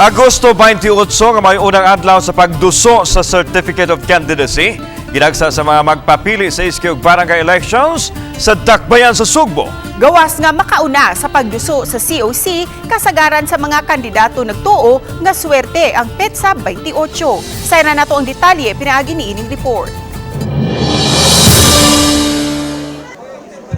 Agosto 28 nga may unang adlaw sa pagduso sa Certificate of Candidacy. Ginagsa sa mga magpapili sa iski ug barangay elections sa Dakbayan sa Sugbo. Gawas nga makauna sa pagduso sa COC kasagaran sa mga kandidato nagtuo nga swerte ang petsa 28. Sayra nato ang detalye pinaagi ni ining report.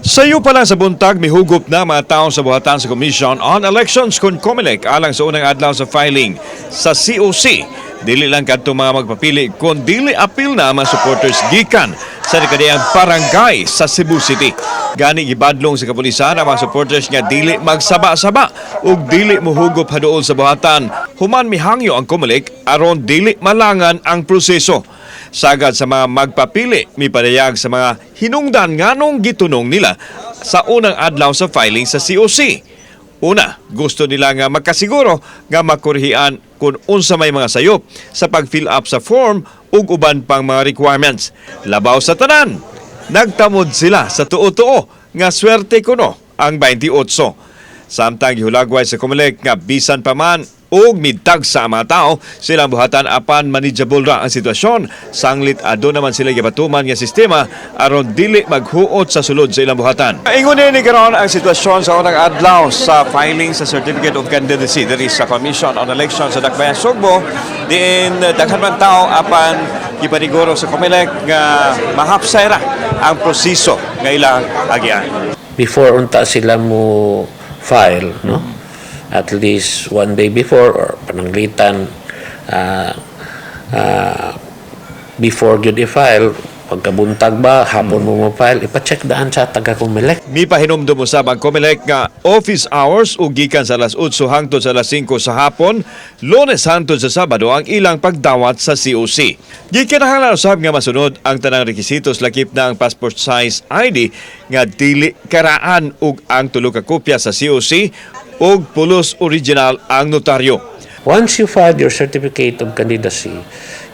Sayo pa lang sa buntag, mihugop na mga taong sa buhatan sa Commission on Elections kung COMELEC alang sa unang adlaw sa filing sa COC. Dili lang kadto mga magpapili kung dili apil na mga supporters gikan sa nakadiyang barangay sa Cebu City. Gani gibadlong sa kapulisan ang mga supporters nga dili magsaba-saba ug dili mohugop haduol sa buhatan. Human mihangyo ang COMELEC aron dili malangan ang proseso. Sagad sa mga magpapili, mipadayag sa mga hinungdan nganong gitunong nila sa unang adlaw sa filing sa COC. Una, gusto nila nga makasiguro nga makurhian kung unsa may mga sayop sa pag-fill up sa form ug uban pang mga requirements. Labaw sa tanan, nagtamod sila sa tuo-tuo nga swerte kuno ang 28. Samtang gihulagway sa COMELEC nga bisan pa man ug midtag sa mga tao silang buhatan apan manageable ra ang sitwasyon. Sanglit ado naman sila gibatuman nga sistema aron dili maghuot sa sulod sa ilang buhatan. Ingon ni karon ang sitwasyon sa unang adlaw sa filing sa Certificate of Candidacy diri sa Commission on Elections sa Dakbayan Sugbo. Diin daghan man tao apan gipaniguro sa COMELEC nga mahapsay ra ang proseso nga ilang agian. Before unta sila mo file, no? At least one day before or pananglitan before yun i-file, pagkabuntag ba, hapon mo file, ipacheck daan sa taga-COMELEC. Mipahinumdum usab ang COMELEC nga office hours ug gikan sa alas 8 hangtod sa alas 5 sa hapon, Lunes hangtod sa Sabado ang ilang pagdawat sa COC. Gikinahanglan usab nga masunod ang tanang rekisitos lakip na ang passport size ID nga dili karaan ug ang tulo ka kopya sa COC ug pulos original ang notaryo. Once you file your certificate of candidacy,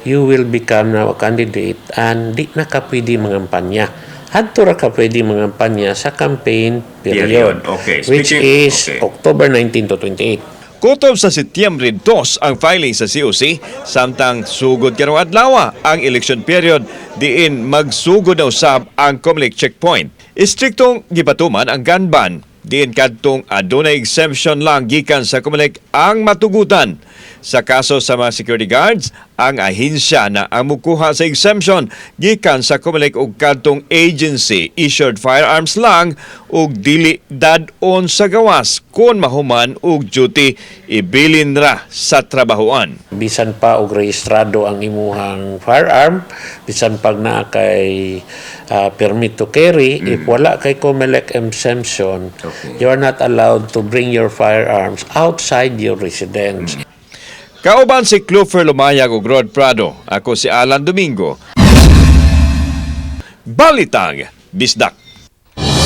you will become now a candidate and di na ka pwede mangampanya. Hadto ra ka pwede mangampanya sa campaign period. Okay. Which is October 19 to 28. Kutob sa Setyembre 2 ang filing sa COC, samtang sugod karong adlaw ang election period diin magsugod na usab ang COMELEC checkpoint. Istriktong gipatuman ang gun ban. Diin kadtong adunay exemption lang gikan sa COMELEC ang matugutan. Sa kaso sa mga security guards, ang ahensya na ang mukuha sa exemption gikan sa COMELEC ug kadtong agency issued firearms lang ug dili dad-on sa gawas kon mahuman ug duty ibilin ra sa trabahoan. Bisan pa og rehistrado ang imuhang firearm, bisan pag naa kay permit to carry, if wala kay COMELEC exemption, you are not allowed to bring your firearms outside your residence. Kauban si Clover Lumayag ug Rod Prado. Ako si Alan Domingo. Balitang Bisdak.